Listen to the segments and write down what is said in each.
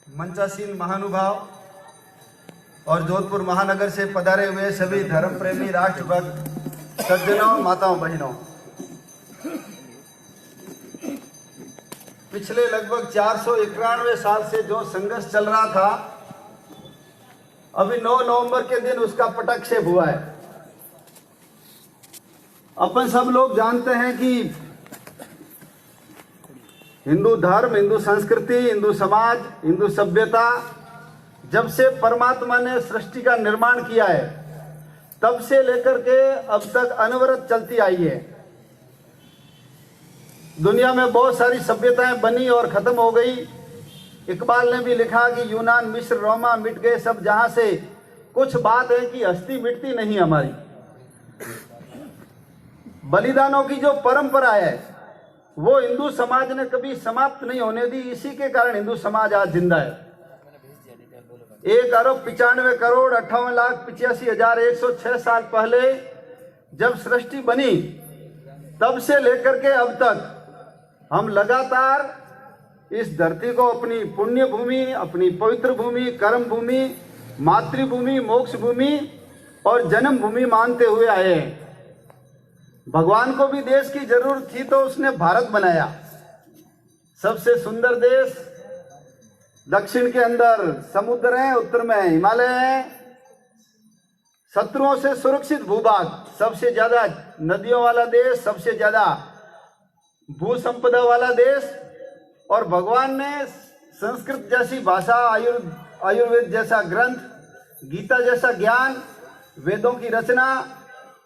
मंचासीन महानुभाव और जोधपुर महानगर से पधारे हुए सभी धर्म प्रेमी राष्ट्रभक्त सज्जनों, माताओं, बहनों, पिछले लगभग 491 साल से जो संघर्ष चल रहा था, अभी 9 नवंबर के दिन उसका पटाक्षेप हुआ है। अपन सब लोग जानते हैं कि हिंदू धर्म, हिंदू संस्कृति, हिंदू समाज, हिंदू सभ्यता जब से परमात्मा ने सृष्टि का निर्माण किया है तब से लेकर के अब तक अनवरत चलती आई है। दुनिया में बहुत सारी सभ्यताएं बनी और खत्म हो गई। इकबाल ने भी लिखा कि यूनान, मिस्र, रोमा मिट गए सब जहां से, कुछ बात है कि हस्ती मिटती नहीं हमारी। बलिदानों की जो परंपरा है वो हिंदू समाज ने कभी समाप्त नहीं होने दी। इसी के कारण हिंदू समाज आज जिंदा है। 1,95,58,85,106 साल पहले जब सृष्टि बनी तब से लेकर के अब तक हम लगातार इस धरती को अपनी पुण्य भूमि, अपनी पवित्र भूमि, कर्म भूमि, मातृभूमि, मोक्ष भूमि और जन्म भूमि मानते हुए आए हैं। भगवान को भी देश की जरूरत थी तो उसने भारत बनाया। सबसे सुंदर देश, दक्षिण के अंदर समुद्र है, उत्तर में हिमालय है, शत्रुओं से सुरक्षित भूभाग, सबसे ज्यादा नदियों वाला देश, सबसे ज्यादा भू संपदा वाला देश। और भगवान ने संस्कृत जैसी भाषा, आयुर्वेद जैसा ग्रंथ, गीता जैसा ज्ञान, वेदों की रचना,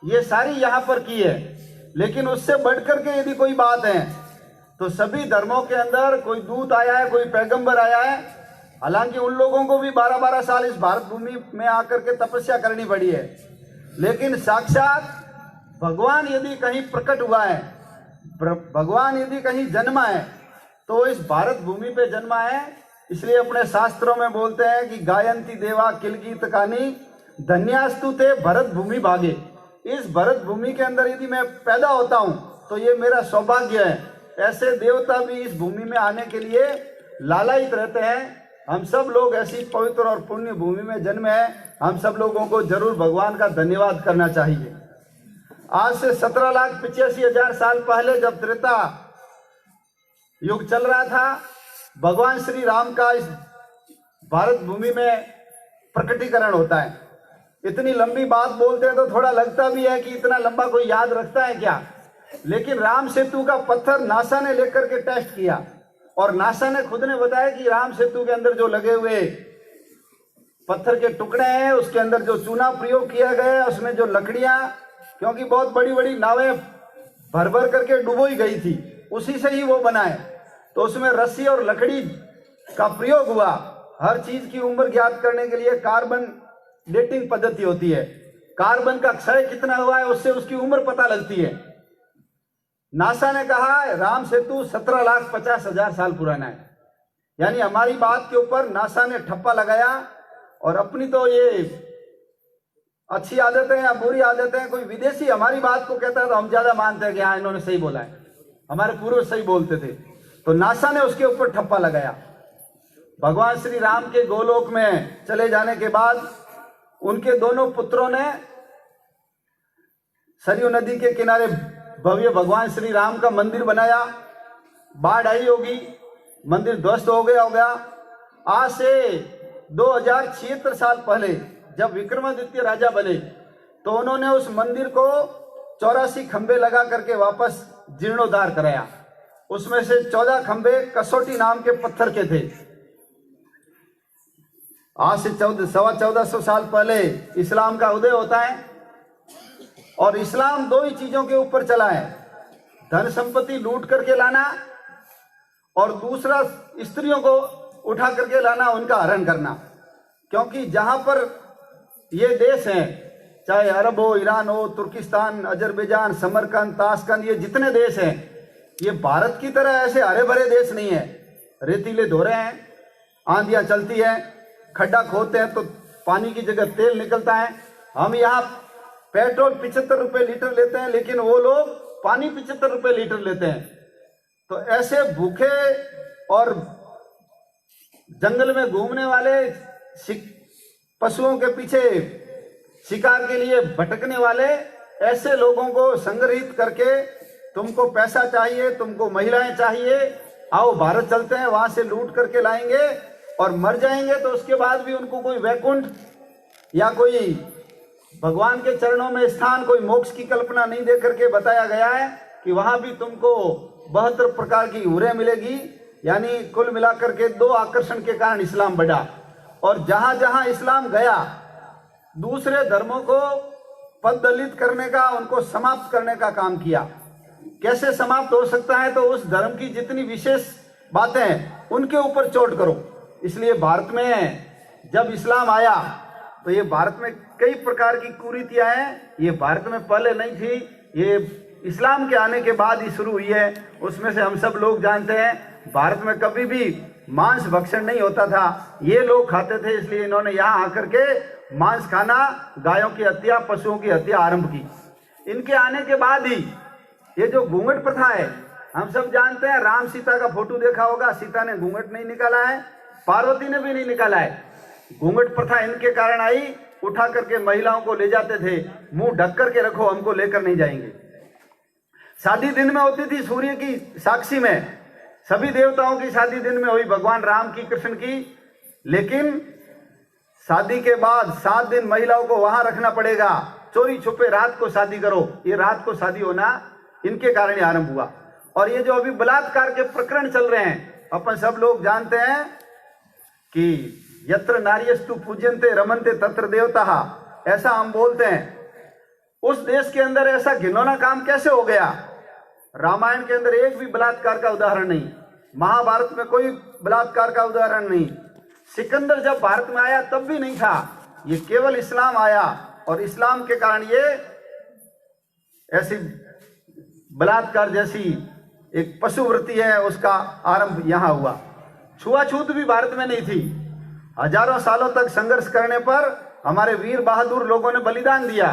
ये सारी यहाँ पर की है। लेकिन उससे बढ़कर के यदि कोई बात है तो सभी धर्मों के अंदर कोई दूत आया है, कोई पैगंबर आया है। हालांकि उन लोगों को भी 12-12 साल इस भारत भूमि में आकर के तपस्या करनी पड़ी है, लेकिन साक्षात भगवान यदि कहीं प्रकट हुआ है, भगवान यदि कहीं जन्मा है तो इस भारत भूमि पे जन्मा है। इसलिए अपने शास्त्रों में बोलते हैं कि गायंती देवा किलगीत कानी धन्यास्तु ते भरत भूमि भागे। इस भरत भूमि के अंदर यदि मैं पैदा होता हूं तो ये मेरा सौभाग्य है। ऐसे देवता भी इस भूमि में आने के लिए लालायित रहते हैं। हम सब लोग ऐसी पवित्र और पुण्य भूमि में जन्मे हैं। हम सब लोगों को जरूर भगवान का धन्यवाद करना चाहिए। आज से 17,85,000 साल पहले जब त्रेता युग चल रहा था, भगवान श्री राम का इस भारत भूमि में प्रकटीकरण होता है। इतनी लंबी बात बोलते हैं तो थोड़ा लगता भी है कि इतना लंबा कोई याद रखता है क्या। लेकिन राम सेतु का पत्थर नासा ने लेकर के टेस्ट किया और नासा ने खुद ने बताया कि राम सेतु के अंदर जो लगे हुए पत्थर के टुकड़े हैं, उसके अंदर जो चूना प्रयोग किया गया है, उसमें जो लकड़ियां, क्योंकि बहुत बड़ी बड़ी नावें भर भर करके डुबोई गई थी, उसी से ही वो बना है। तो उसमें रस्सी और लकड़ी का प्रयोग हुआ। हर चीज की उम्र ज्ञात करने के लिए कार्बन डेटिंग पद्धति होती है। कार्बन का क्षय कितना हुआ है उससे उसकी उम्र पता लगती है। नासा ने कहा राम सेतु 17,50,000 साल पुराना है। यानी हमारी बात के ऊपर नासा ने ठप्पा लगाया। और अपनी तो ये अच्छी आदतें या बुरी आदतें, कोई विदेशी हमारी बात को कहता है तो हम ज्यादा मानते हैं कि हाँ इन्होंने सही बोला है, हमारे पूर्वज सही बोलते थे। तो नासा ने उसके ऊपर ठप्पा लगाया। भगवान श्री राम के गोलोक में चले जाने के बाद उनके दोनों पुत्रों ने सरयू नदी के किनारे भव्य भगवान श्री राम का मंदिर बनाया। बाढ़ आई होगी, मंदिर ध्वस्त हो गया। आज से 2076 साल पहले जब विक्रमादित्य राजा बने तो उन्होंने उस मंदिर को 84 खंबे लगा करके वापस जीर्णोद्धार कराया। उसमें से 14 खंबे कसौटी नाम के पत्थर के थे। आज से 1400 साल पहले इस्लाम का उदय होता है और इस्लाम 2 ही चीजों के ऊपर चला है, धन संपत्ति लूट करके लाना और दूसरा स्त्रियों को उठा करके लाना, उनका हरण करना। क्योंकि जहां पर ये देश हैं, चाहे अरब हो, ईरान हो, तुर्किस्तान, अजरबैजान, समरकंद, ताशकंद, ये जितने देश हैं, ये भारत की तरह ऐसे हरे भरे देश नहीं है। रेतीले धोरे हैं, आंधियां चलती हैं, खड्डा खोदते हैं तो पानी की जगह तेल निकलता है। हम यहाँ पेट्रोल 75 रुपए लीटर लेते हैं, लेकिन वो लोग पानी 75 रुपए लीटर लेते हैं। तो ऐसे भूखे और जंगल में घूमने वाले, पशुओं के पीछे शिकार के लिए भटकने वाले ऐसे लोगों को संग्रहित करके, तुमको पैसा चाहिए, तुमको महिलाएं चाहिए, आओ भारत चलते हैं, वहां से लूट करके लाएंगे और मर जाएंगे तो उसके बाद भी उनको कोई वैकुंठ या कोई भगवान के चरणों में स्थान, कोई मोक्ष की कल्पना नहीं दे करके बताया गया है कि वहां भी तुमको 72 प्रकार की हुरें मिलेगी। यानी कुल मिलाकर के 2 आकर्षण के कारण इस्लाम बढ़ा, और जहां जहां इस्लाम गया दूसरे धर्मों को पददलित करने का, उनको समाप्त करने का काम किया। कैसे समाप्त हो सकता है? तो उस धर्म की जितनी विशेष बातें हैं उनके ऊपर चोट करो। इसलिए भारत में जब इस्लाम आया तो ये भारत में कई प्रकार की कुरीतियां हैं, ये भारत में पहले नहीं थी, ये इस्लाम के आने के बाद ही शुरू हुई है। उसमें से हम सब लोग जानते हैं भारत में कभी भी मांस भक्षण नहीं होता था, ये लोग खाते थे, इसलिए इन्होंने यहाँ आकर के मांस खाना, गायों की हत्या, पशुओं की हत्या आरंभ की। इनके आने के बाद ही ये जो घूंघट प्रथा है, हम सब जानते हैं, राम सीता का फोटो देखा होगा, सीता ने घूंघट नहीं निकाला है, पार्वती ने भी नहीं निकाला है। घूंघट प्रथा इनके कारण आई, उठा करके महिलाओं को ले जाते थे, मुंह ढक करके रखो, हमको लेकर नहीं जाएंगे। शादी दिन में होती थी, सूर्य की साक्षी में, सभी देवताओं की शादी दिन में हुई, भगवान राम की, कृष्ण की। लेकिन शादी के बाद 7 दिन महिलाओं को वहां रखना पड़ेगा, चोरी छुपे रात को शादी करो। ये रात को शादी होना इनके कारण ही आरंभ हुआ। और ये जो अभी बलात्कार के प्रकरण चल रहे हैं, अपन सब लोग जानते हैं कि यत्र नार्यस्तु पूज्यन्ते रमन्ते तत्र देवता, ऐसा हम बोलते हैं। उस देश के अंदर ऐसा घिनौना काम कैसे हो गया? रामायण के अंदर एक भी बलात्कार का उदाहरण नहीं, महाभारत में कोई बलात्कार का उदाहरण नहीं, सिकंदर जब भारत में आया तब भी नहीं था। ये केवल इस्लाम आया और इस्लाम के कारण ये ऐसी बलात्कार जैसी एक पशुवृत्ति है, उसका आरंभ यहां हुआ। छुआछूत भी भारत में नहीं थी। हजारों सालों तक संघर्ष करने पर हमारे वीर बहादुर लोगों ने बलिदान दिया।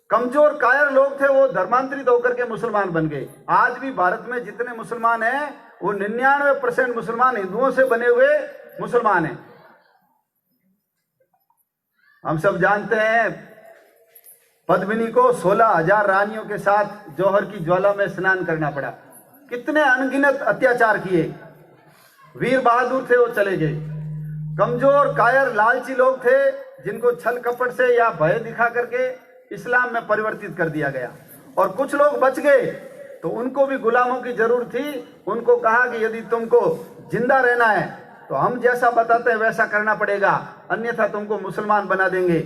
कमजोर कायर लोग थे, वो धर्मांतरित होकर के मुसलमान बन गए। आज भी भारत में जितने मुसलमान हैं वो 99% मुसलमान हिंदुओं से बने हुए मुसलमान हैं। हम सब जानते हैं पद्मिनी को 16,000 रानियों के साथ जौहर की ज्वाला में स्नान करना पड़ा। कितने अनगिनत अत्याचार किए। वीर बहादुर थे, वो चले गए। कमजोर कायर लालची लोग थे जिनको छल कपट से या भय दिखा करके इस्लाम में परिवर्तित कर दिया गया। और कुछ लोग बच गए तो उनको भी गुलामों की जरूरत थी। उनको कहा कि यदि तुमको जिंदा रहना है तो हम जैसा बताते हैं वैसा करना पड़ेगा, अन्यथा तुमको मुसलमान बना देंगे।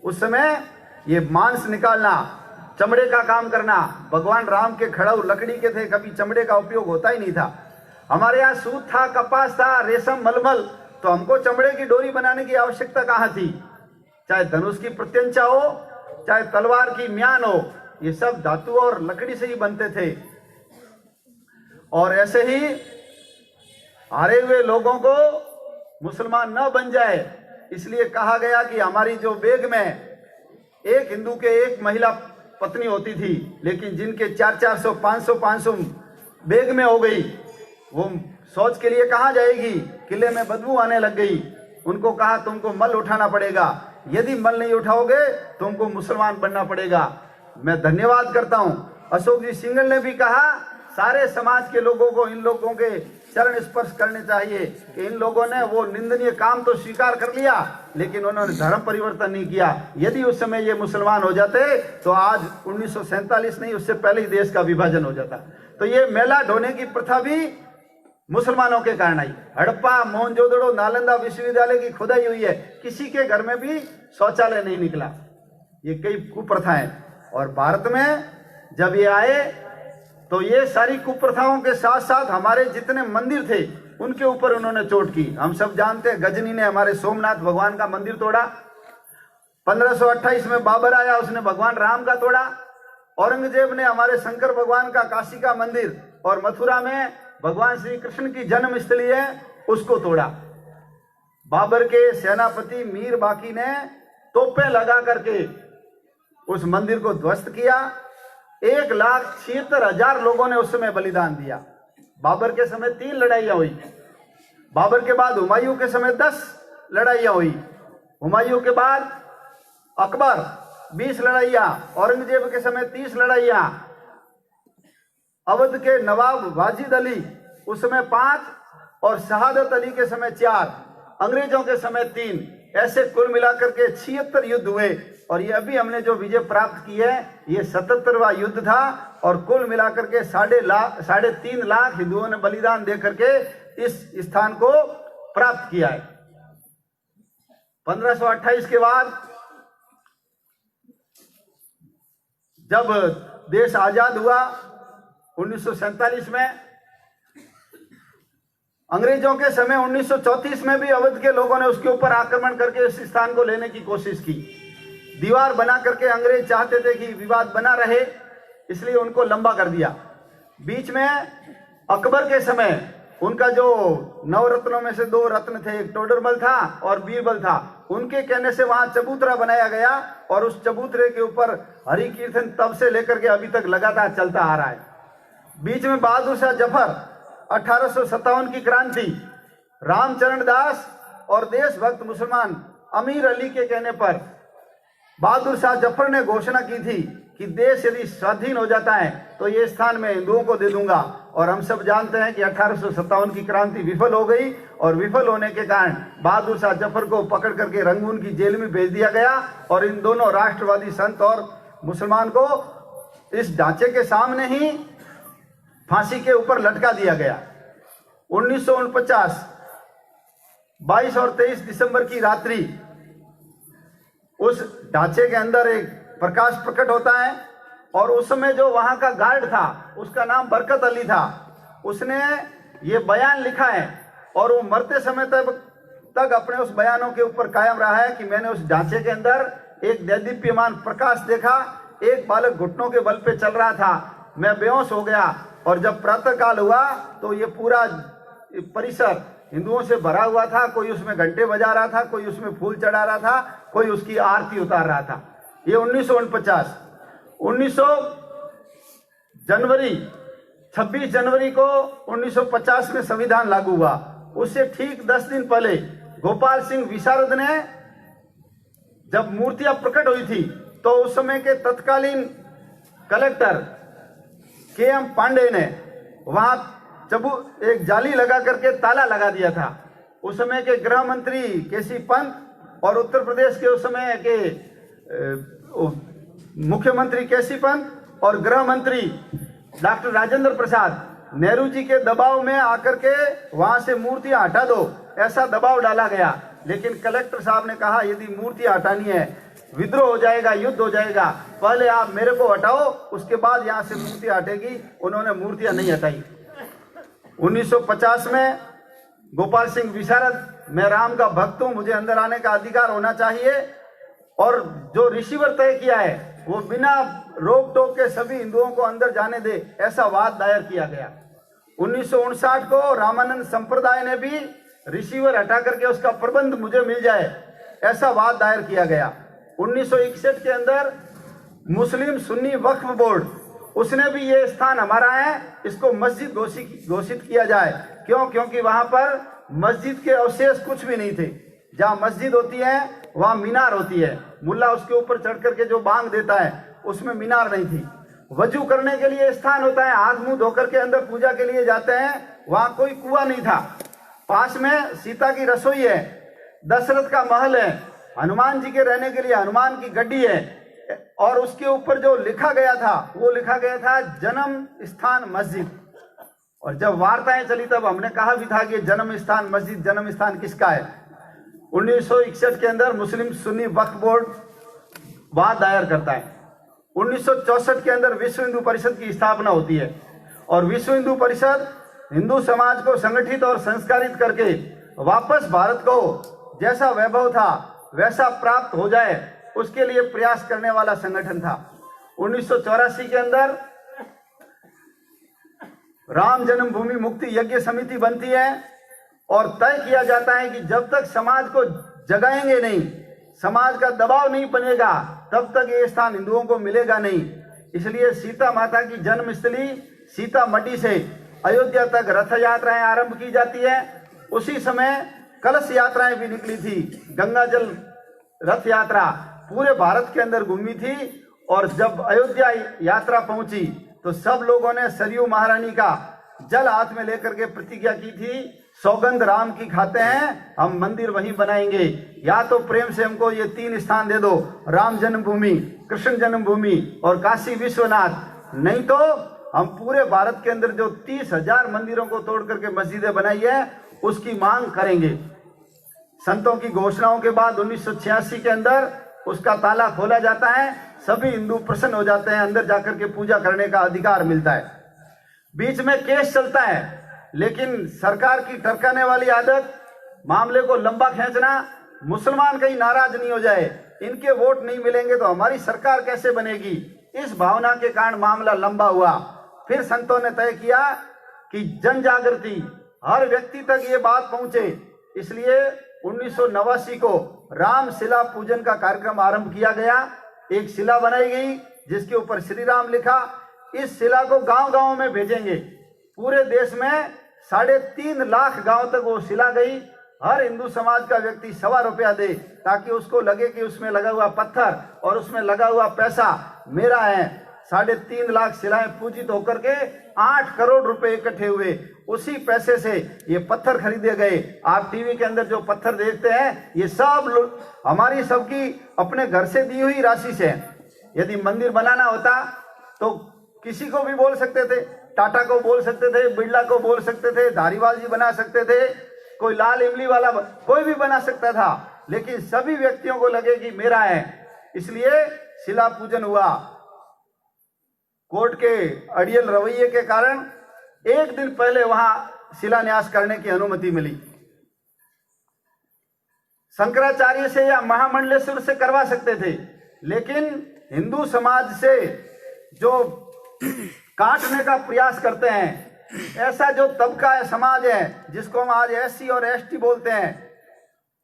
उस समय ये मांस निकालना, चमड़े का काम करना, भगवान राम के खड़ाऊ लकड़ी के थे, कभी चमड़े का उपयोग होता ही नहीं था। हमारे यहाँ सूत था, कपास था, रेशम, मलमल, तो हमको चमड़े की डोरी बनाने की आवश्यकता कहाँ थी? चाहे धनुष की प्रत्यंचा हो, चाहे तलवार की म्यान हो, ये सब धातु और लकड़ी से ही बनते थे। और ऐसे ही हारे हुए लोगों को मुसलमान न बन जाए, इसलिए कहा गया कि हमारी जो बेग में एक हिंदू के एक महिला पत्नी होती थी, लेकिन जिनके 400-400, 500-500 बेग में हो गई, वो शौच के लिए कहाँ जाएगी? किले में बदबू आने लग गई। उनको कहा तुमको मल उठाना पड़ेगा, यदि मल नहीं उठाओगे तुमको मुसलमान बनना पड़ेगा। मैं धन्यवाद करता हूं, अशोक जी सिंघल ने भी कहा सारे समाज के लोगों को इन लोगों के चरण स्पर्श करने चाहिए कि इन लोगों ने वो निंदनीय काम तो स्वीकार कर लिया, लेकिन उन्होंने धर्म परिवर्तन नहीं किया। यदि उस समय ये मुसलमान हो जाते तो आज 1947 नहीं, उससे पहले ही देश का विभाजन हो जाता। तो ये मेला ढोने की प्रथा भी मुसलमानों के कारण आई। हड़प्पा, मोहनजोदड़ो, नालंदा विश्वविद्यालय की खुदाई हुई है, किसी के घर में भी शौचालय नहीं निकला। ये कई कुप्रथाएं। और भारत में जब ये आए तो ये सारी कुप्रथाओं के साथ साथ हमारे जितने मंदिर थे उनके ऊपर उन्होंने चोट की। हम सब जानते हैं गजनी ने हमारे सोमनाथ भगवान का मंदिर तोड़ा। 1528 में बाबर आया, उसने भगवान राम का तोड़ा। औरंगजेब ने हमारे शंकर भगवान का काशी का मंदिर और मथुरा में भगवान श्री कृष्ण की जन्म स्थली है उसको तोड़ा। बाबर के सेनापति मीर बाकी ने तोपें लगा करके उस मंदिर को ध्वस्त किया। 1,76,000 लोगों ने उस समय बलिदान दिया। बाबर के समय 3 लड़ाइयां हुई। बाबर के बाद हुमायूं के समय 10 लड़ाइयां हुई। हुमायूं के बाद अकबर 20 लड़ाइयां, औरंगजेब के समय 30 लड़ाइयां, अवध के नवाब वाजिद अली उस समय 5 और शहादत अली के समय 4, अंग्रेजों के समय 3, ऐसे कुल मिलाकर के 76 युद्ध हुए। और ये अभी हमने जो विजय प्राप्त की है ये 77वां युद्ध था और कुल मिलाकर के 3.5 लाख हिंदुओं ने बलिदान दे करके इस स्थान को प्राप्त किया है। 1528 के बाद जब देश आजाद हुआ 1947 में, अंग्रेजों के समय 1934 में भी अवध के लोगों ने उसके ऊपर आक्रमण करके इस स्थान को लेने की कोशिश की। दीवार बना करके अंग्रेज चाहते थे कि विवाद बना रहे, इसलिए उनको लंबा कर दिया। बीच में अकबर के समय उनका जो 9 रत्नों में से 2 रत्न थे, एक टोडरमल था और बीरबल था, उनके कहने से वहां चबूतरा बनाया गया और उस चबूतरे के ऊपर हरि कीर्तन तब से लेकर के अभी तक लगातार चलता आ रहा है। बीच में बहादुर शाह जफर 1857 की क्रांति, रामचरण दास और देशभक्त मुसलमान अमीर अली के कहने पर बहादुर शाह जफर ने घोषणा की थी कि देश यदि स्वाधीन हो जाता है तो ये स्थान मैं हिंदुओं को दे दूंगा। और हम सब जानते हैं कि 1857 की क्रांति विफल हो गई और विफल होने के कारण बहादुर शाह जफर को पकड़ करके रंगून की जेल में भेज दिया गया और इन दोनों राष्ट्रवादी संत और मुसलमान को इस ढांचे के सामने ही फांसी के ऊपर लटका दिया गया। 1949 22 और 23 दिसंबर की रात्रि उस ढांचे के अंदर एक प्रकाश प्रकट होता है और उस समय जो वहां का गार्ड था उसका नाम बरकत अली था। उसने ये बयान लिखा है और वो मरते समय तक अपने उस बयानों के ऊपर कायम रहा है कि मैंने उस ढांचे के अंदर एक दैदीप्यमान प्रकाश देखा, एक बालक घुटनों के बल पे चल रहा था, मैं बेहोश हो गया और जब प्रातः काल हुआ तो ये पूरा परिसर हिंदुओं से भरा हुआ था। कोई उसमें घंटे बजा रहा था, कोई उसमें फूल चढ़ा रहा था, कोई उसकी आरती उतार रहा था। ये 1949। 26 जनवरी को 1950 में संविधान लागू हुआ। उससे ठीक 10 दिन पहले गोपाल सिंह विशारद ने जब मूर्तियां प्रकट हुई थी तो उस समय के तत्कालीन कलेक्टर के.एम. पांडे ने वहां एक जाली लगा करके ताला लगा दिया था। उस समय के गृह मंत्री केसी पंत और उत्तर प्रदेश के उस समय के मुख्यमंत्री केसी पंत और गृह मंत्री डॉक्टर राजेंद्र प्रसाद नेहरू जी के दबाव में आकर के वहां से मूर्तियां हटा दो, ऐसा दबाव डाला गया। लेकिन कलेक्टर साहब ने कहा यदि मूर्तियां हटानी है, विद्रोह हो जाएगा, युद्ध हो जाएगा, पहले आप मेरे को हटाओ, उसके बाद यहां से मूर्तियां हटेगी। उन्होंने मूर्तियां नहीं हटाई। 1950 में गोपाल सिंह विशारद, मैं राम का भक्त हूं, मुझे अंदर आने का अधिकार होना चाहिए और जो रिसीवर तय किया है वो बिना रोक टोक के सभी हिंदुओं को अंदर जाने दे, ऐसा वाद दायर किया गया। 1959 को रामानंद संप्रदाय ने भी रिसीवर हटा करके उसका प्रबंध मुझे मिल जाए, ऐसा वाद दायर किया गया। 1961 के अंदर मुस्लिम सुन्नी वक्फ बोर्ड, उसने भी ये स्थान हमारा है, इसको मस्जिद घोषित किया जाए। क्यों? क्योंकि वहां पर मस्जिद के अवशेष कुछ भी नहीं थे। जहां मस्जिद होती है वहां मीनार होती है, मुल्ला उसके ऊपर चढ़ करके जो बांग देता है उसमें मीनार नहीं थी। वजू करने के लिए स्थान होता है, हाथ मुंह धोकर के अंदर पूजा के लिए जाते हैं, वहां कोई कुआं नहीं था। पास में सीता की रसोई है, दशरथ का महल है, हनुमान जी के रहने के लिए हनुमान की गड्डी है और उसके ऊपर जो लिखा गया था वो लिखा गया था जन्म स्थान मस्जिद। और जब वार्ताएं चली तब हमने कहा भी था कि जन्म स्थान मस्जिद, जन्म स्थान किसका है। 1961 के अंदर मुस्लिम सुन्नी वक्फ बोर्ड वाद दायर करता है। 1964 के अंदर विश्व हिंदू परिषद की स्थापना होती है और विश्व हिंदू परिषद हिंदू समाज को संगठित और संस्कारित करके वापस भारत को जैसा वैभव था वैसा प्राप्त हो जाए उसके लिए प्रयास करने वाला संगठन था। 1984 के अंदर राम जन्मभूमि मुक्ति यज्ञ समिति बनती है और तय किया जाता है कि जब तक समाज को जगाएंगे नहीं, समाज का दबाव नहीं बनेगा, तब तक ये स्थान हिंदुओं को मिलेगा नहीं। इसलिए सीता माता की जन्मस्थली सीतामढ़ी से अयोध्या तक रथ यात्राएं आरंभ की जाती है। उसी समय कलश यात्राएं भी निकली थी, गंगा जल रथ यात्रा पूरे भारत के अंदर घूमी थी। और जब अयोध्या यात्रा पहुंची तो सब लोगों ने सरयू महारानी का जल हाथ में लेकर के प्रतिज्ञा की थी, सौगंध राम की खाते हैं, हम मंदिर वहीं बनाएंगे, या तो प्रेम से हमको ये 3 स्थान दे दो, राम जन्मभूमि, कृष्ण जन्मभूमि और काशी विश्वनाथ, नहीं तो हम पूरे भारत के अंदर जो 30,000 मंदिरों को तोड़ करके मस्जिदें बनाई है उसकी मांग करेंगे। संतों की घोषणाओं के बाद 1986 के अंदर उसका ताला खोला जाता है, सभी हिंदू प्रसन्न हो जाते हैं, अंदर जाकर के पूजा करने का अधिकार मिलता है। बीच में केस चलता है, लेकिन सरकार की टरकाने वाली आदत, मामले को लंबा खींचना, मुसलमान कहीं नाराज नहीं हो जाए, इनके वोट नहीं मिलेंगे तो हमारी सरकार कैसे बनेगी, इस भावना के कारण मामला लंबा हुआ। फिर संतों ने तय किया कि जन जागृति, हर व्यक्ति तक ये बात पहुंचे, इसलिए 1989 को राम शिला पूजन का कार्यक्रम आरंभ किया गया। एक शिला बनाई गई जिसके ऊपर श्री राम लिखा। इस शिला को गांव-गांव में भेजेंगे, पूरे देश में 3.5 लाख गांव तक वो शिला गई। हर हिंदू समाज का व्यक्ति ₹1.25 दे, ताकि उसको लगे कि उसमें लगा हुआ पत्थर और उसमें लगा हुआ पैसा मेरा है। 3.5 लाख शिलाएं पूजित होकर के 8 करोड़ रुपए इकट्ठे हुए। उसी पैसे से ये पत्थर खरीदे गए। आप टीवी के अंदर जो पत्थर देखते हैं, ये सब हमारी सबकी अपने घर से दी हुई राशि से। यदि मंदिर बनाना होता तो किसी को भी बोल सकते थे, टाटा को बोल सकते थे, बिरला को बोल सकते थे, धारीवाल जी बना सकते थे, कोई लाल इमली वाला कोई भी बना सकता था, लेकिन सभी व्यक्तियों को लगे कि मेरा है, इसलिए शिला पूजन हुआ। कोर्ट के अड़ियल रवैये के कारण एक दिन पहले वहां शिलान्यास करने की अनुमति मिली। शंकराचार्य से या महामंडलेश्वर से करवा सकते थे, लेकिन हिंदू समाज से जो काटने का प्रयास करते हैं, ऐसा जो तबका है, समाज है, जिसको हम आज SC और ST बोलते हैं,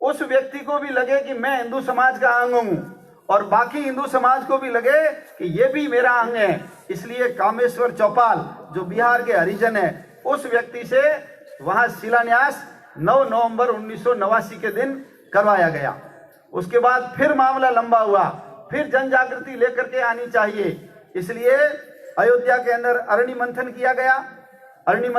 उस व्यक्ति को भी लगे कि मैं हिंदू समाज का अंग हूं और बाकी हिंदू समाज को भी लगे कि ये भी मेरा अंग है। इसलिए कामेश्वर चौपाल जो बिहार के हरिजन है, उस व्यक्ति से वहां शिलान्यास 9 नवंबर 1989 के दिन करवाया गया। उसके बाद फिर मामला लंबा हुआ, फिर जन जागृति लेकर के आनी चाहिए, इसलिए अयोध्या के अंदर अरण्य मंथन किया गया। अरण्य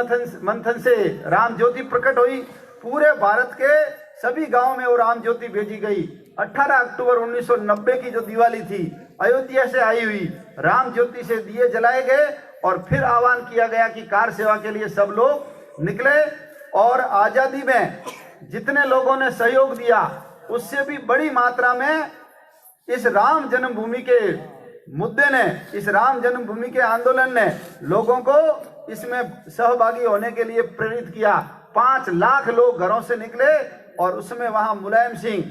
मंथन से राम ज्योति प्रकट हुई। पूरे भारत के सभी गांव में वो राम ज्योति भेजी गई। 18 अक्टूबर 1990 की जो दिवाली थी, अयोध्या से आई हुई राम ज्योति से दिए जलाए गए और फिर आह्वान किया गया कि कार सेवा के लिए सब लोग निकले। और आजादी में जितने लोगों ने सहयोग दिया, उससे भी बड़ी मात्रा में इस राम जन्मभूमि के मुद्दे ने, इस राम जन्मभूमि के आंदोलन ने लोगों को इसमें सहभागी होने के लिए प्रेरित किया। 5 लाख लोग घरों से निकले और उसमें वहां मुलायम सिंह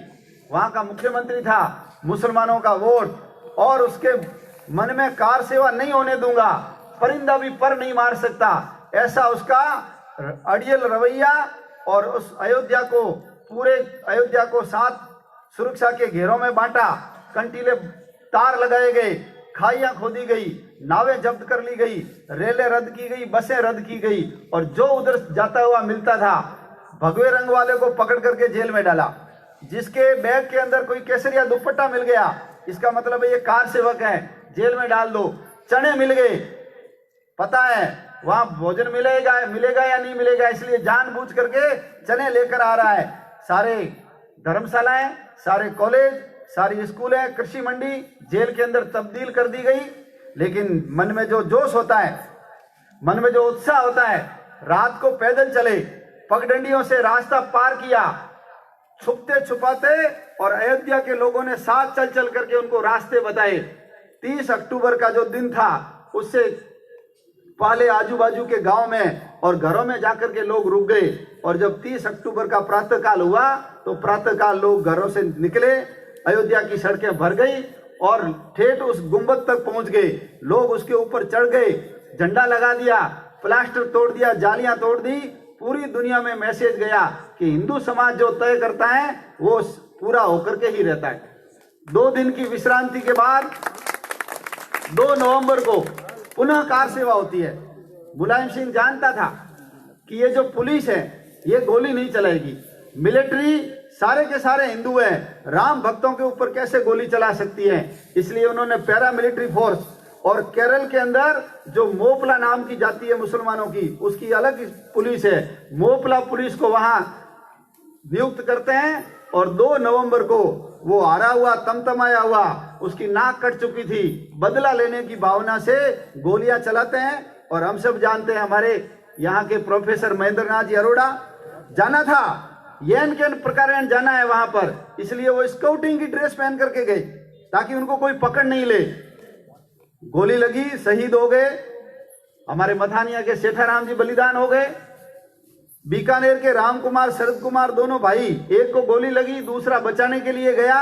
वहां का मुख्यमंत्री था, मुसलमानों का वोट, और उसके मन में कार सेवा नहीं होने दूंगा, परिंदा भी पर नहीं मार सकता, ऐसा उसका अड़ियल रवैया। और उस अयोध्या को, पूरे अयोध्या को 7 सुरक्षा के घेरों में बांटा, कंटीले तार लगाए गए, खाइयां खोदी गई, नावें जब्त कर ली गई, रेलें रद्द की गई, बसें रद्द की गई, और जो उधर जाता हुआ मिलता था भगवे रंग वाले को पकड़ करके जेल में डाला। जिसके बैग के अंदर कोई केसरिया दुपट्टा मिल गया, इसका मतलब है ये कार सेवक है, जेल में डाल दो। चने मिल गए, पता है वहां भोजन मिलेगा या नहीं मिलेगा, इसलिए जानबूझ करके चने लेकर आ रहा है। सारे धर्मशालाएं, सारे कॉलेज, सारी स्कूलें, कृषि मंडी जेल के अंदर तब्दील कर दी गई। लेकिन मन में जो जोश होता है, मन में जो उत्साह होता है, रात को पैदल चले, पगडंडियों से रास्ता पार किया, छुपते छुपाते, और अयोध्या के लोगों ने साथ चल चल करके उनको रास्ते बताए। 30 अक्टूबर का जो दिन था, उससे पहले आजू बाजू के गांव में और घरों में जाकर के लोग रुक गए। और जब 30 अक्टूबर का प्रातःकाल हुआ तो प्रातःकाल लोग घरों से निकले, अयोध्या की सड़कें भर गई और ठेठ उस गुंबद तक पहुंच गए। लोग उसके ऊपर चढ़ गए, झंडा लगा दिया, प्लास्टर तोड़ दिया, जालियां तोड़ दी। पूरी दुनिया में मैसेज गया कि हिंदू समाज जो तय करता है वो पूरा होकर के ही रहता है। 2 दिन की विश्रांति के बाद 2 नवंबर को पुनः कार सेवा होती है। मुलायम सिंह जानता था कि ये जो पुलिस है ये गोली नहीं चलाएगी। मिलिट्री सारे के सारे हिंदू हैं, राम भक्तों के ऊपर कैसे गोली चला सकती है? इसलिए उन्होंने पैरा मिलिट्री फोर्स, और केरल के अंदर जो मोपला नाम की जाति है मुसलमानों की, उसकी अलग पुलिस है, मोपला पुलिस को वहां नियुक्त करते हैं। और 2 नवंबर को वो हारा हुआ, तमतमाया हुआ, उसकी नाक कट चुकी थी, बदला लेने की भावना से गोलियां चलाते हैं। और हम सब जानते हैं, हमारे यहाँ के प्रोफेसर महेंद्र नाथ जी अरोड़ा जाना था, यन के प्रकार जाना है वहां पर, इसलिए वो स्काउटिंग की ड्रेस पहन करके गए ताकि उनको कोई पकड़ नहीं ले। गोली लगी, शहीद हो गए। हमारे मथानिया के सेठाराम जी बलिदान हो गए। बीकानेर के राम कुमार, शरद कुमार, दोनों भाई, एक को गोली लगी, दूसरा बचाने के लिए गया,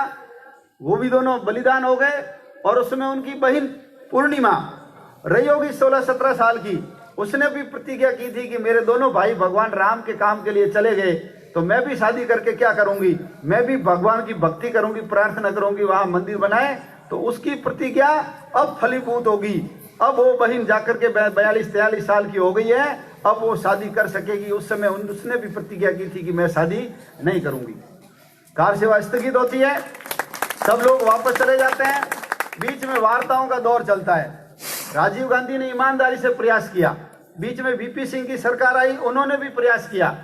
वो भी दोनों बलिदान हो गए। और उसमें उनकी बहन पूर्णिमा रही होगी 16-17 साल की, उसने भी प्रतिज्ञा की थी कि मेरे दोनों भाई भगवान राम के काम के लिए चले गए तो मैं भी शादी करके क्या करूंगी, मैं भी भगवान की भक्ति करूंगी, प्रार्थना करूंगी, वहां मंदिर बनाए। तो उसकी प्रतिज्ञा अब फलीभूत होगी। अब वो बहन जाकर के 42-43 साल की हो गई है, अब वो शादी कर सकेगी। उस समय उसने भी प्रतिज्ञा की थी कि मैं शादी नहीं करूंगी। कार सेवा स्थगित होती है, सब लोग वापस चले जाते हैं। बीच में वार्ताओं का दौर चलता है। राजीव गांधी ने ईमानदारी से प्रयास किया, बीच में वीपी सिंह की सरकार आई, उन्होंने भी प्रयास किया,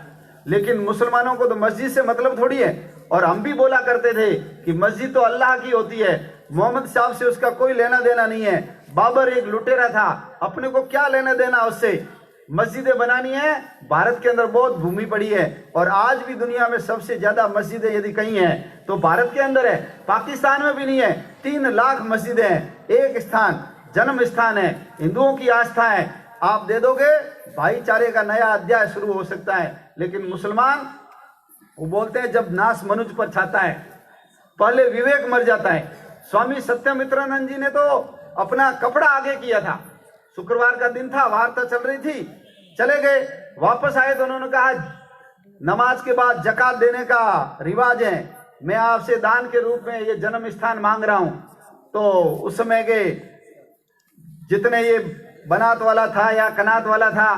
लेकिन मुसलमानों को तो मस्जिद से मतलब थोड़ी है। और हम भी बोला करते थे कि मस्जिद तो अल्लाह की होती है, मोहम्मद साहब से उसका कोई लेना देना नहीं है। बाबर एक लुटेरा था, अपने को क्या लेना देना उससे। मस्जिदें बनानी है, भारत के अंदर बहुत भूमि पड़ी है, और आज भी दुनिया में सबसे ज्यादा मस्जिदें यदि कहीं है तो भारत के अंदर है, पाकिस्तान में भी नहीं है। 3 लाख मस्जिदें हैं, एक स्थान जन्म स्थान है, हिंदुओं की आस्था है। आप दे दोगे, भाईचारे का नया अध्याय शुरू हो सकता है। लेकिन मुसलमान वो बोलते हैं जब नाश मनुष्य पर छाता है पहले विवेक मर जाता है। स्वामी सत्यमित्रानंद जी ने तो अपना कपड़ा आगे किया था। शुक्रवार का दिन था, वार्ता चल रही थी, चले गए, वापस आए तो उन्होंने कहा नमाज के बाद जकात देने का रिवाज है, मैं आपसे दान के रूप में ये जन्म स्थान मांग रहा हूं। तो उस समय के जितने ये बनात वाला था या कनात वाला था,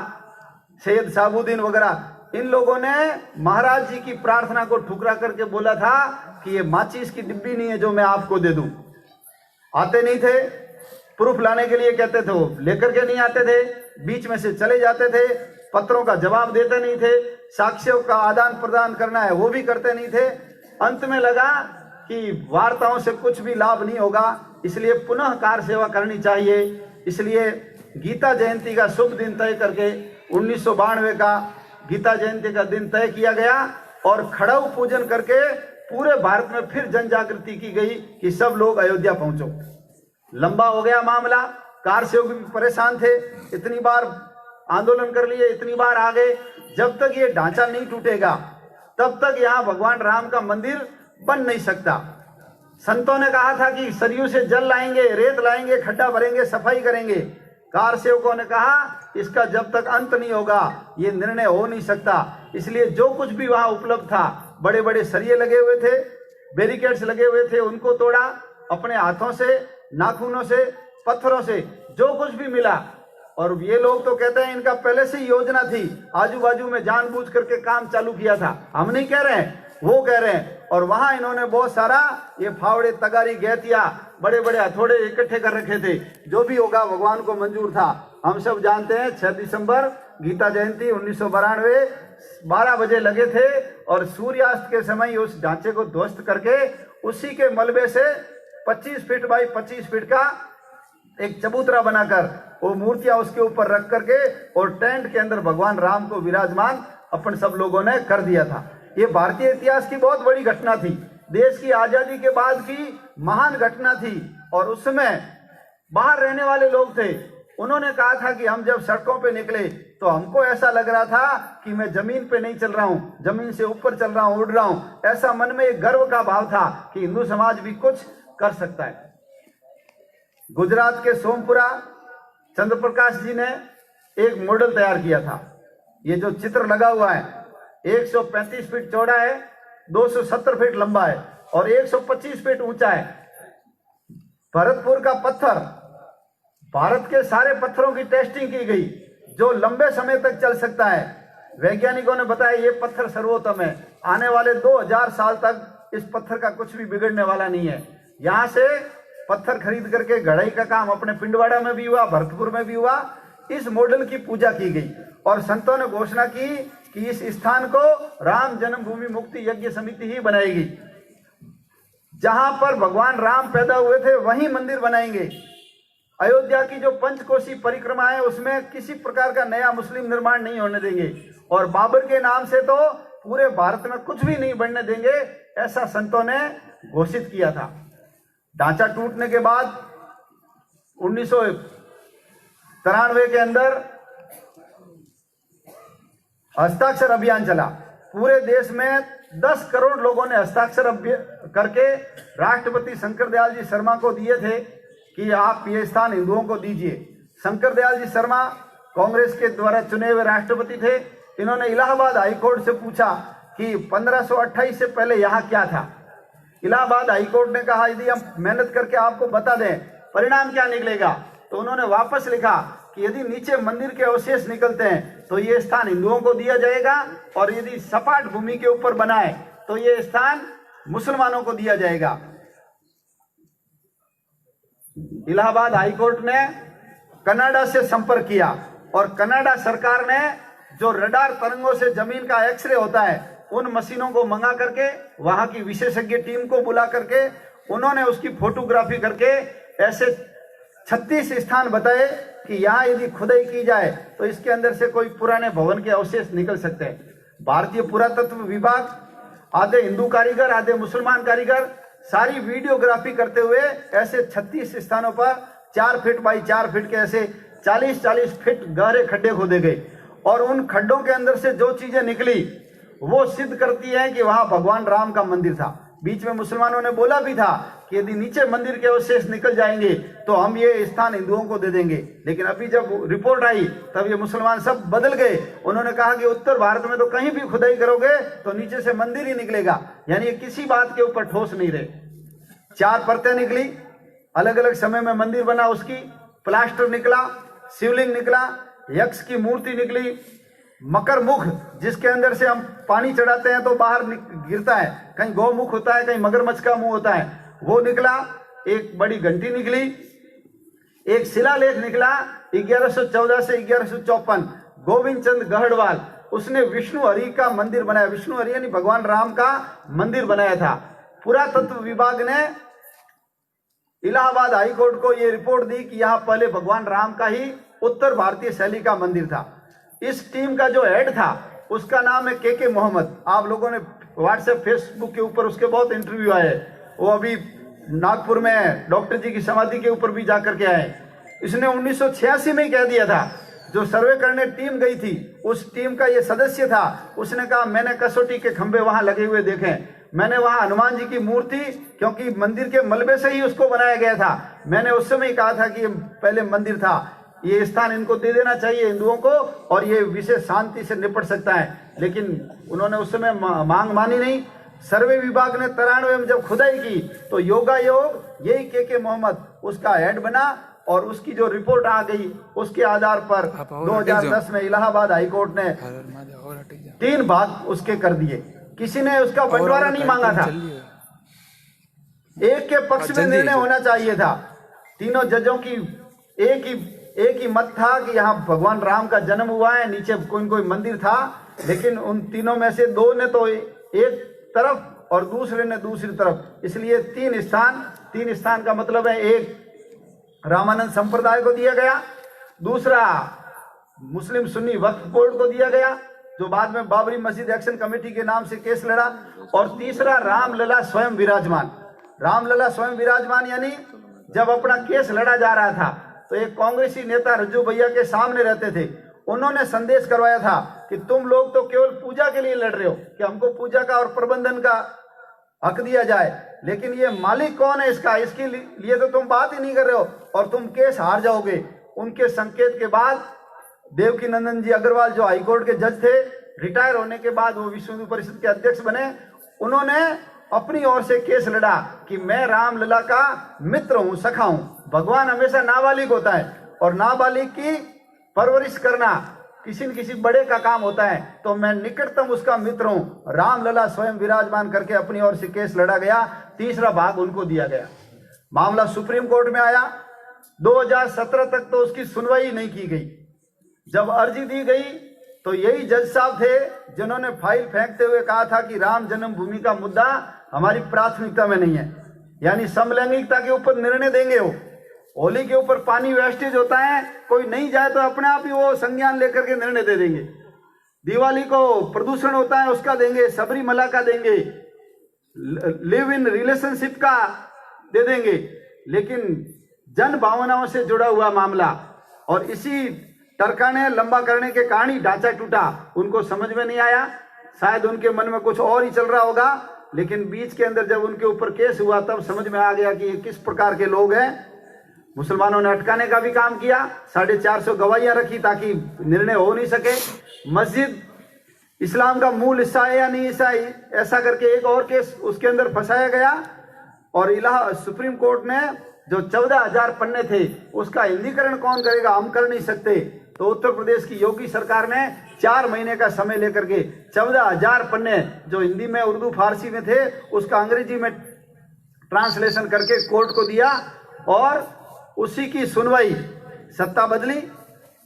सैयद साबुद्दीन वगैरह, इन लोगों ने महाराज जी की प्रार्थना को ठुकरा करके बोला था कि ये माचिस की डिब्बी नहीं है जो मैं आपको दे दूं। आते नहीं थे, प्रूफ लाने के लिए कहते थे, वो लेकर के नहीं आते थे, बीच में से चले जाते थे, पत्रों का जवाब देते नहीं थे, साक्ष्यों का आदान प्रदान करना है वो भी करते नहीं थे। अंत में लगा कि वार्ताओं से कुछ भी लाभ नहीं होगा, इसलिए पुनः कार सेवा करनी चाहिए। इसलिए गीता जयंती का शुभ दिन तय करके 1992 का गीता जयंती का दिन तय किया गया, और खड़ाऊ पूजन करके पूरे भारत में फिर जन जागृति की गई कि सब लोग अयोध्या पहुंचो। लंबा हो गया मामला, कार सेवक भी परेशान थे, इतनी बार आंदोलन कर लिए, इतनी बार आ गए, जब तक ये ढांचा नहीं टूटेगा तब तक यहाँ भगवान राम का मंदिर बन नहीं सकता। संतों ने कहा था कि सरयू से जल लाएंगे, रेत लाएंगे, खड्डा भरेंगे, सफाई करेंगे। कार सेवकों ने कहा इसका जब तक अंत नहीं होगा ये निर्णय हो नहीं सकता। इसलिए जो कुछ भी वहां उपलब्ध था, बड़े बड़े सरिये लगे हुए थे, बैरिकेड्स लगे हुए थे, उनको तोड़ा, अपने हाथों से, नाखूनों से, पत्थरों से जो कुछ भी मिला। और ये लोग तो कहते हैं इनका पहले से ही योजना थी, आजू बाजू में जानबूझ करके काम चालू किया था। हम नहीं कह रहे हैं, वो कह रहे हैं। और वहां इन्होंने बहुत सारा ये फावड़े, तगारी, गैतिया, बड़े बड़े हथौड़े इकट्ठे कर रखे थे। जो भी होगा भगवान को मंजूर था। हम सब जानते हैं 6 दिसंबर गीता जयंती 1992 12 बजे लगे थे, और सूर्यास्त के समय उस ढांचे को ध्वस्त करके उसी के मलबे से 25 फीट बाई 25 फीट का एक चबूतरा बनाकर वो मूर्तियां उसके ऊपर रख करके और टेंट के अंदर भगवान राम को विराजमान अपन सब लोगों ने कर दिया था। ये भारतीय इतिहास की बहुत बड़ी घटना थी, देश की आजादी के बाद की महान घटना थी। और उस समय बाहर रहने वाले लोग थे, उन्होंने कहा था कि हम जब सड़कों पे निकले तो हमको ऐसा लग रहा था कि मैं जमीन पे नहीं चल रहा हूँ, जमीन से ऊपर चल रहा हूँ, उड़ रहा हूँ। ऐसा मन में एक गर्व का भाव था कि हिंदू समाज भी कुछ कर सकता है। गुजरात के सोमपुरा चंद्र प्रकाश जी ने एक मॉडल तैयार किया था। ये जो चित्र लगा हुआ है 135 फीट चौड़ा है, 270 फीट लंबा है और 125 फीट ऊंचा है। भरतपुर का पत्थर, भारत के सारे पत्थरों की टेस्टिंग की गई जो लंबे समय तक चल सकता है। वैज्ञानिकों ने बताया ये पत्थर सर्वोत्तम है, आने वाले 2000 साल तक इस पत्थर का कुछ भी बिगड़ने वाला नहीं है। यहाँ से पत्थर खरीद करके गढ़ाई का काम अपने पिंडवाड़ा में भी हुआ, भरतपुर में भी हुआ। इस मॉडल की पूजा की गई और संतों ने घोषणा की कि इस स्थान को राम जन्मभूमि मुक्ति यज्ञ समिति ही बनाएगी। जहां पर भगवान राम पैदा हुए थे वहीं मंदिर बनाएंगे। अयोध्या की जो पंचकोशी परिक्रमा है उसमें किसी प्रकार का नया मुस्लिम निर्माण नहीं होने देंगे और बाबर के नाम से तो पूरे भारत में कुछ भी नहीं बनने देंगे, ऐसा संतों ने घोषित किया था। ढांचा टूटने के बाद 1993 के अंदर हस्ताक्षर अभियान चला। पूरे देश में 10 करोड़ लोगों ने हस्ताक्षर करके राष्ट्रपति शंकर दयाल जी शर्मा को दिए थे कि आप ये स्थान हिंदुओं को दीजिए। शंकर दयाल जी शर्मा कांग्रेस के द्वारा चुने हुए राष्ट्रपति थे। इन्होंने इलाहाबाद हाईकोर्ट से पूछा कि 1528 से पहले यहाँ क्या था। इलाहाबाद हाईकोर्ट ने कहा यदि हम मेहनत करके आपको बता दें परिणाम क्या निकलेगा, तो उन्होंने वापस लिखा कि यदि नीचे मंदिर के अवशेष निकलते हैं तो ये स्थान हिंदुओं को दिया जाएगा और यदि सपाट भूमि के ऊपर बनाए तो ये स्थान मुसलमानों को दिया जाएगा। इलाहाबाद हाईकोर्ट ने कनाडा से संपर्क किया और कनाडा सरकार ने जो रडार तरंगों से जमीन का एक्सरे होता है उन मशीनों को मंगा करके वहां की विशेषज्ञ टीम को बुला करके उन्होंने उसकी फोटोग्राफी करके ऐसे 36 स्थान बताए कि यहाँ यदि खुदाई की जाए तो इसके अंदर से कोई पुराने भवन के अवशेष निकल सकते हैं। भारतीय पुरातत्व विभाग, आधे हिंदू कारीगर आधे मुसलमान कारीगर, सारी वीडियोग्राफी करते हुए ऐसे 36 स्थानों पर 4 फीट बाई 4 फीट के ऐसे 40-40 फीट गहरे खड्डे खोदे गए और उन खड्डों के अंदर से जो चीजें निकली वो सिद्ध करती है कि वहां भगवान राम का मंदिर था। बीच में मुसलमानों ने बोला भी था कि यदि नीचे मंदिर के अवशेष निकल जाएंगे तो हम ये स्थान हिंदुओं को दे देंगे, लेकिन अभी जब रिपोर्ट आई तब ये मुसलमान सब बदल गए। उन्होंने कहा कि उत्तर भारत में तो कहीं भी खुदाई करोगे तो नीचे से मंदिर ही निकलेगा, यानी किसी बात के ऊपर ठोस नहीं रहे। 4 परतें निकली, अलग अलग समय में मंदिर बना, उसकी प्लास्टर निकला, शिवलिंग निकला, यक्ष की मूर्ति निकली, मकर मुख जिसके अंदर से हम पानी चढ़ाते हैं तो बाहर गिरता है, कहीं गौमुख होता है, कहीं मगरमच्छ का मुंह होता है, वो निकला। एक बड़ी घंटी निकली, एक शिलालेख निकला 1114 से 1154। गोविंद चंद गहड़वाल उसने विष्णु हरि का मंदिर बनाया, विष्णु हरि यानी भगवान राम का मंदिर बनाया था। पुरातत्व विभाग ने इलाहाबाद हाईकोर्ट को यह रिपोर्ट दी कि यहाँ पहले भगवान राम का ही उत्तर भारतीय शैली का मंदिर था। इस टीम का जो हेड था उसका नाम है के मोहम्मद। आप लोगों ने व्हाट्सएप फेसबुक के ऊपर उसके बहुत इंटरव्यू आए, वो अभी नागपुर में डॉक्टर जी की समाधि के ऊपर भी जाकर के आए। इसने 1986 में ही कह दिया था, जो सर्वे करने टीम गई थी उस टीम का ये सदस्य था, उसने कहा मैंने कसौटी के खंभे वहां लगे हुए देखे, मैंने वहां हनुमान जी की मूर्ति, क्योंकि मंदिर के मलबे से ही उसको बनाया गया था, मैंने उस समय ही कहा था कि ये पहले मंदिर था, ये स्थान इनको दे देना चाहिए हिंदुओं को और ये विशेष शांति से निपट सकता है। लेकिन उन्होंने उस समय मांग मानी नहीं। सर्वे विभाग ने 93 में जब खुदाई की तो योगा योग यही के मोहम्मद उसका हेड बना और उसकी जो रिपोर्ट आ गई उसके आधार पर 2010 में इलाहाबाद हाईकोर्ट ने 3 भाग उसके कर दिए। किसी ने उसका बंटवारा नहीं मांगा था, एक के पक्ष में निर्णय होना चाहिए था। तीनों जजों की एक ही मत था कि यहाँ भगवान राम का जन्म हुआ है, नीचे कोई मंदिर था, लेकिन उन तीनों में से 2 ने तो एक तरफ और दूसरे ने दूसरी तरफ, इसलिए 3 स्थान का मतलब है, एक रामानंद संप्रदाय को दिया गया, दूसरा मुस्लिम सुन्नी वक्फ बोर्ड को दिया गया जो बाद में बाबरी मस्जिद एक्शन कमेटी के नाम से केस लड़ा, और तीसरा रामलला स्वयं विराजमान। रामलला स्वयं विराजमान यानी जब अपना केस लड़ा जा रहा था तो एक कांग्रेसी नेता रज्जू भैया के सामने रहते थे, उन्होंने संदेश करवाया था कि तुम लोग तो केवल पूजा के लिए लड़ रहे हो कि हमको पूजा का और प्रबंधन का हक दिया जाए, लेकिन ये मालिक कौन है इसका, इसके लिए तो तुम बात ही नहीं कर रहे हो और तुम केस हार जाओगे। उनके संकेत के बाद देवकी नंदन जी अग्रवाल जो हाईकोर्ट के जज थे, रिटायर होने के बाद वो विश्व हिंदू परिषद के अध्यक्ष बने, उन्होंने अपनी ओर से केस लड़ा कि मैं रामलला का मित्र हूं, सखा हूं। भगवान हमेशा नाबालिग होता है और नाबालिग की परवरिश करना किसी न किसी बड़े का काम होता है, तो मैं निकटतम उसका मित्र हूं। रामलला स्वयं विराजमान करके अपनी ओर से केस लड़ा गया, तीसरा भाग उनको दिया गया। मामला सुप्रीम कोर्ट में आया, 2017 तक तो उसकी सुनवाई नहीं की गई। जब अर्जी दी गई तो यही जज साहब थे जिन्होंने फाइल फेंकते हुए कहा था कि राम जन्मभूमि का मुद्दा हमारी प्राथमिकता में नहीं है, यानी समलैंगिकता के ऊपर निर्णय देंगे। वो होली के ऊपर पानी वेस्टेज होता है, कोई नहीं जाए तो अपने आप ही वो संज्ञान लेकर के निर्णय दे देंगे। दिवाली को प्रदूषण होता है उसका देंगे, सबरीमला का देंगे, लिव इन रिलेशनशिप का दे देंगे, लेकिन जन भावनाओं से जुड़ा हुआ मामला और इसी टरकाने लंबा करने के कारण ही ढांचा टूटा। उनको समझ में नहीं आया, शायद उनके मन में कुछ और ही चल रहा होगा, लेकिन बीच के अंदर जब उनके ऊपर केस हुआ तब समझ में आ गया कि ये किस प्रकार के लोग हैं। मुसलमानों ने अटकाने का भी काम किया, 450 गवाहियां रखी ताकि निर्णय हो नहीं सके। मस्जिद इस्लाम का मूल हिस्सा है या नहीं हिस्सा है, ऐसा करके एक और केस उसके अंदर फंसाया गया। और सुप्रीम कोर्ट ने जो 14,000 पन्ने थे उसका हिंदीकरण कौन करेगा, हम कर नहीं सकते। तो उत्तर प्रदेश की योगी सरकार ने 4 महीने का समय लेकर के 14,000 पन्ने जो हिंदी में, उर्दू, फारसी में थे उसका अंग्रेजी में ट्रांसलेशन करके कोर्ट को दिया और उसी की सुनवाई। सत्ता बदली,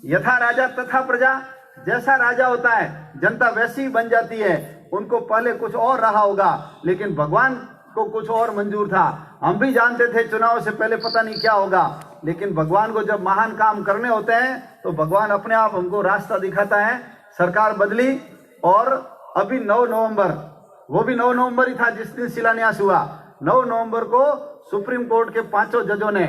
यथा राजा तथा प्रजा, जैसा राजा होता है जनता वैसी ही बन जाती है। उनको पहले कुछ और रहा होगा, लेकिन भगवान को कुछ और मंजूर था। हम भी जानते थे चुनाव से पहले पता नहीं क्या होगा, लेकिन भगवान को जब महान काम करने होते हैं तो भगवान अपने आप हमको रास्ता दिखाता है। सरकार बदली और अभी 9 नवंबर, वो भी 9 नवंबर ही था जिस दिन शिलान्यास हुआ। 9 नवंबर को सुप्रीम कोर्ट के 5 जजों ने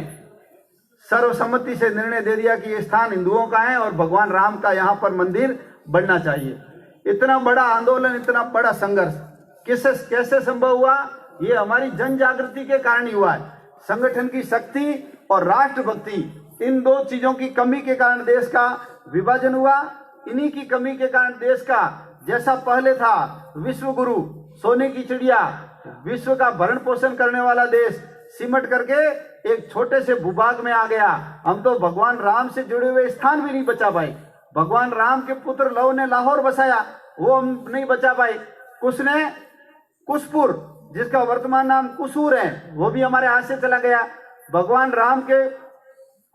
सर्वसम्मति से निर्णय दे दिया कि ये स्थान हिंदुओं का है और भगवान राम का यहाँ पर मंदिर बनना चाहिए। इतना बड़ा आंदोलन, इतना बड़ा संघर्ष कैसे संभव हुआ? ये हमारी जन जागृति के कारण ही हुआ है। संगठन की शक्ति और राष्ट्रभक्ति, इन 2 चीजों की कमी के कारण देश का विभाजन हुआ। इन्हीं की कमी के कारण देश का, जैसा पहले था विश्व गुरु, सोने की चिड़िया, विश्व का भरण पोषण करने वाला देश, सिमट करके एक छोटे से भूभाग में आ गया। हम तो भगवान राम से जुड़े हुए स्थान भी नहीं बचा पाए। भगवान राम के पुत्र लव ने लाहौर बसाया, वो हम नहीं बचा पाए। कुश ने कुशपुर, जिसका वर्तमान नाम कुसूर है, वो भी हमारे हाथ से चला गया। भगवान राम के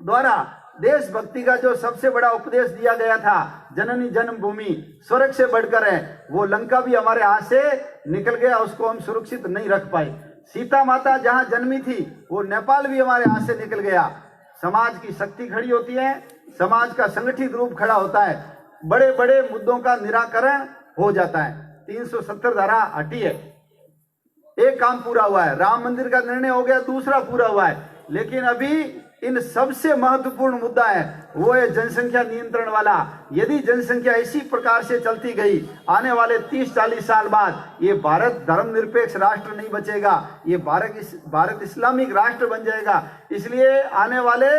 द्वारा देशभक्ति का जो सबसे बड़ा उपदेश दिया गया था, जननी जन्मभूमि स्वर्ग से बढ़कर है, वो लंका भी हमारे हाथ से निकल गया, उसको हम सुरक्षित नहीं रख पाए। सीता माता जहां जन्मी थी वो नेपाल भी हमारे हाथ से निकल गया। समाज की शक्ति खड़ी होती है, समाज का संगठित रूप खड़ा होता है, बड़े बड़े मुद्दों का निराकरण हो जाता है। 370 धारा हटी है, एक काम पूरा हुआ है, राम मंदिर का निर्णय हो गया, दूसरा पूरा हुआ है। लेकिन अभी इन सबसे महत्वपूर्ण मुद्दा है वो है जनसंख्या नियंत्रण वाला। यदि जनसंख्या इसी प्रकार से चलती गई, आने वाले 30-40 साल बाद ये भारत धर्मनिरपेक्ष राष्ट्र नहीं बचेगा, ये भारत इस्लामिक राष्ट्र बन जाएगा। इसलिए आने वाले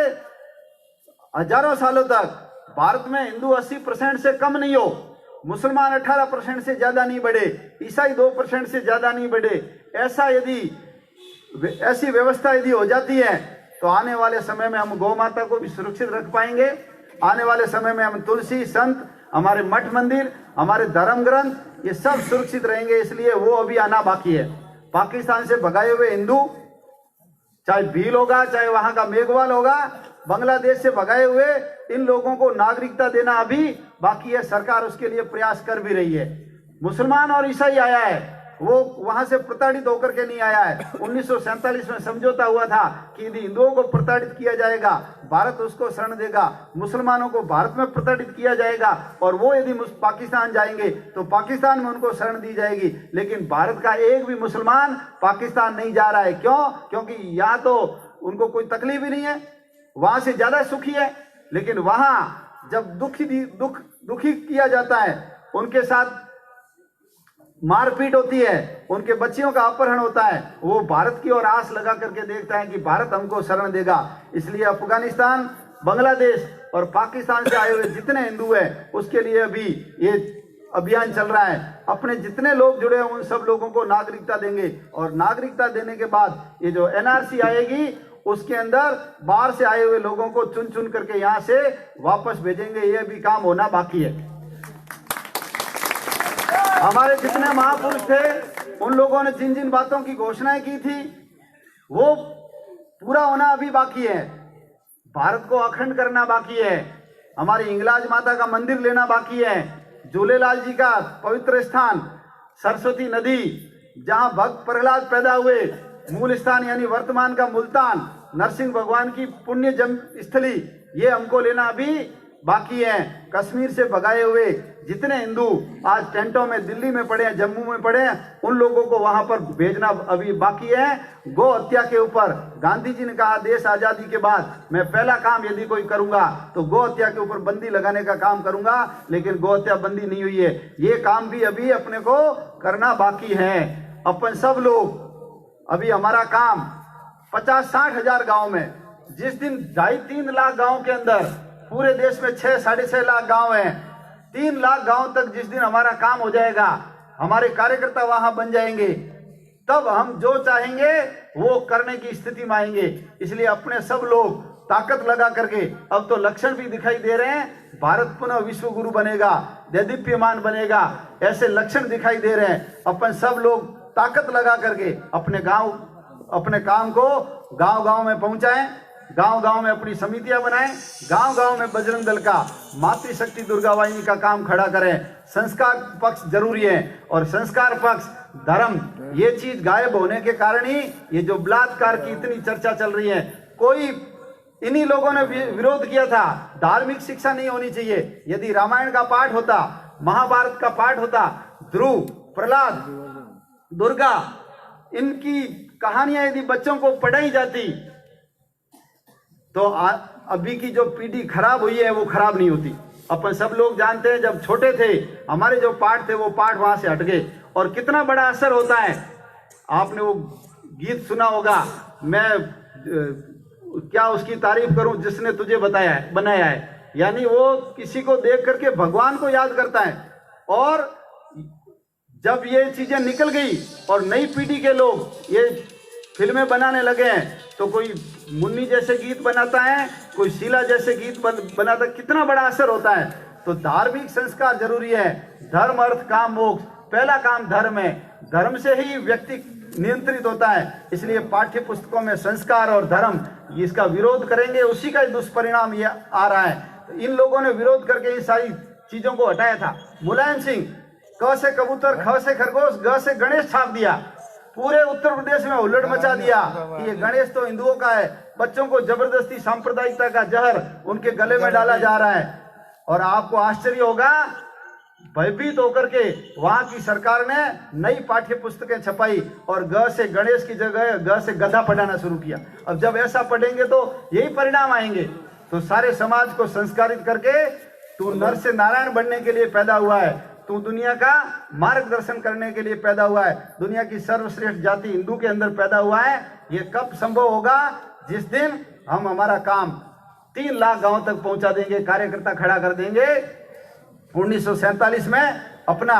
हजारों सालों तक भारत में हिंदू 80% से कम नहीं हो, मुसलमान 18% से ज्यादा नहीं बढ़े, ईसाई 2% से ज्यादा नहीं बढ़े। ऐसी व्यवस्था यदि हो जाती है तो आने वाले समय में हम गौ माता को भी सुरक्षित रख पाएंगे। आने वाले समय में हम तुलसी, संत, हमारे मठ मंदिर, हमारे धर्म ग्रंथ, ये सब सुरक्षित रहेंगे। इसलिए वो अभी आना बाकी है। पाकिस्तान से भगाए हुए हिंदू, चाहे भील होगा, चाहे वहां का मेघवाल होगा, बांग्लादेश से भगाए हुए इन लोगों को नागरिकता देना अभी बाकी है। सरकार उसके लिए प्रयास कर भी रही है। मुसलमान और ईसाई आया है, वो वहां से प्रताड़ित होकर के नहीं आया है। 1947 में समझौता हुआ था कि यदि हिंदुओं को प्रताड़ित किया जाएगा भारत उसको शरण देगा, मुसलमानों को भारत में प्रताड़ित किया जाएगा और वो यदि पाकिस्तान जाएंगे तो पाकिस्तान में उनको शरण दी जाएगी। लेकिन भारत का एक भी मुसलमान पाकिस्तान नहीं जा रहा है। क्यों? क्योंकि यहाँ तो उनको कोई तकलीफ ही नहीं है, वहां से ज्यादा सुखी है। लेकिन वहां जब दुखी किया जाता है, उनके साथ मारपीट होती है, उनके बच्चियों का अपहरण होता है, वो भारत की ओर आस लगा करके देखता है कि भारत हमको शरण देगा। इसलिए अफगानिस्तान, बांग्लादेश और पाकिस्तान से आए हुए जितने हिंदू हैं उसके लिए अभी ये अभियान चल रहा है। अपने जितने लोग जुड़े हैं उन सब लोगों को नागरिकता देंगे और नागरिकता देने के बाद ये जो एनआरसी आएगी उसके अंदर बाहर से आए हुए लोगों को चुन चुन करके यहाँ से वापस भेजेंगे। ये भी काम होना बाकी है। हमारे जितने महापुरुष थे, उन लोगों ने जिन जिन बातों की घोषणाएं की थी, वो पूरा होना अभी बाकी है। भारत को अखंड करना बाकी है। हमारी हिंगलाज माता का मंदिर लेना बाकी है। झूलेलाल जी का पवित्र स्थान सरस्वती नदी, जहां भक्त प्रहलाद पैदा हुए, मूल स्थान यानी वर्तमान का मुल्तान, नरसिंह भगवान की पुण्य जन्म स्थली, ये हमको लेना अभी बाकी है। कश्मीर से भगाए हुए जितने हिंदू आज टेंटों में दिल्ली में पड़े हैं, जम्मू में पड़े हैं, उन लोगों को वहां पर भेजना अभी बाकी है। गौ हत्या के ऊपर गांधी जी ने कहा, देश आजादी के बाद मैं पहला काम यदि कोई करूंगा तो गौ हत्या के ऊपर बंदी लगाने का काम करूंगा, लेकिन गौ हत्या बंदी नहीं हुई है। ये काम भी अभी अपने को करना बाकी है। अपन सब लोग अभी हमारा काम 50-60 हजार गांव में, जिस दिन 2.5-3 लाख गांव के अंदर, पूरे देश में 6-6.5 लाख गांव हैं, 3 लाख गांव तक जिस दिन हमारा काम हो जाएगा, हमारे कार्यकर्ता वहां बन जाएंगे, तब हम जो चाहेंगे वो करने की स्थिति में आएंगे। इसलिए अपने सब लोग ताकत लगा करके, अब तो लक्षण भी दिखाई दे रहे हैं, भारत पुनः विश्व गुरु बनेगा, देदीप्यमान बनेगा, ऐसे लक्षण दिखाई दे रहे हैं। अपन सब लोग ताकत लगा करके अपने गांव, अपने काम को गांव गांव में पहुंचाएं, गांव गांव में अपनी समितियां बनाएं, गांव गांव में बजरंग दल का, मातृशक्ति दुर्गा वाहिनी का काम खड़ा करें। संस्कार पक्ष जरूरी है, और संस्कार पक्ष धर्म, ये चीज गायब होने के कारण ही ये जो बलात्कार की इतनी चर्चा चल रही है, कोई इन्हीं लोगों ने विरोध किया था। धार्मिक शिक्षा नहीं होनी चाहिए। यदि रामायण का पाठ होता, महाभारत का पाठ होता, ध्रुव, प्रहलाद, दुर्गा, इनकी कहानियां यदि बच्चों को पढ़ाई जाती तो अभी की जो पीढ़ी खराब हुई है वो खराब नहीं होती। अपन सब लोग जानते हैं, जब छोटे थे हमारे जो पाठ थे वो पाठ वहां से हट गए, और कितना बड़ा असर होता है। आपने वो गीत सुना होगा, मैं क्या उसकी तारीफ करूं जिसने तुझे बनाया है। यानी वो किसी को देख करके भगवान को याद करता है। और जब ये चीजें निकल गई और नई पीढ़ी के लोग ये फिल्में बनाने लगे हैं, तो कोई मुन्नी जैसे गीत बनाता है, कोई शीला जैसे गीत बनाता है, कितना बड़ा असर होता है। तो धार्मिक संस्कार जरूरी है। धर्म, अर्थ, काम, मोक्ष, पहला काम धर्म है। धर्म से ही व्यक्ति नियंत्रित होता है। इसलिए पाठ्य पुस्तकों में संस्कार और धर्म, इसका विरोध करेंगे, उसी का दुष्परिणाम ये आ रहा है। इन लोगों ने विरोध करके इन सारी चीजों को हटाया था। मुलायम सिंह क से कबूतर, ख से खरगोश, ग से गणेश छाप दिया, पूरे उत्तर प्रदेश में हुल्लड़ मचा दिया कि ये गणेश तो हिंदुओं का है। बच्चों को जबरदस्ती सांप्रदायिकता का जहर उनके गले में डाला जा रहा है। और आपको आश्चर्य होगा, भयभीत होकर के वहां की सरकार ने नई पाठ्य पुस्तकें छपाई और ग से गणेश की जगह ग से गधा पढ़ाना शुरू किया। अब जब ऐसा पढ़ेंगे तो यही परिणाम आएंगे। तो सारे समाज को संस्कारित करके, तू नर से नारायण बनने के लिए पैदा हुआ है, तू दुनिया का मार्गदर्शन करने के लिए पैदा हुआ है, दुनिया की सर्वश्रेष्ठ जाति हिंदू के अंदर पैदा हुआ है। ये कब संभव होगा? जिस दिन हम हमारा काम 3 लाख गांव तक पहुंचा देंगे, कार्यकर्ता खड़ा कर देंगे। 1947 में अपना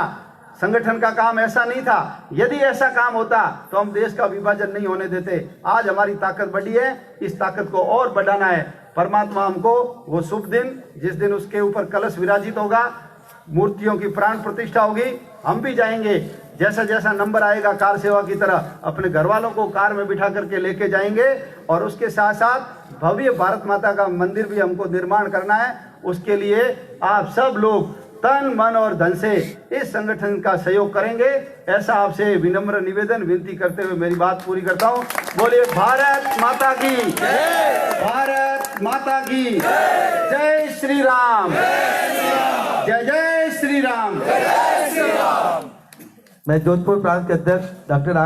संगठन का काम ऐसा नहीं था। यदि ऐसा काम होता तो हम देश का विभाजन नहीं होने देते। आज हमारी ताकत बढ़ी है, इस ताकत को और बढ़ाना है। परमात्मा हमको वो शुभ दिन, जिस दिन उसके ऊपर कलश विराजित होगा, मूर्तियों की प्राण प्रतिष्ठा होगी, हम भी जाएंगे। जैसा जैसा नंबर आएगा कार सेवा की तरह अपने घर वालों को कार में बिठा करके लेके जाएंगे। और उसके साथ साथ भव्य भारत माता का मंदिर भी हमको निर्माण करना है। उसके लिए आप सब लोग तन, मन और धन से इस संगठन का सहयोग करेंगे, ऐसा आपसे विनम्र निवेदन विनती करते हुए मेरी बात पूरी करता हूँ। बोलिए भारत माता की जय, भारत माता की जय, श्री राम, जय जय श्री राम। मैं जोधपुर प्रांत के अध्यक्ष डॉक्टर राम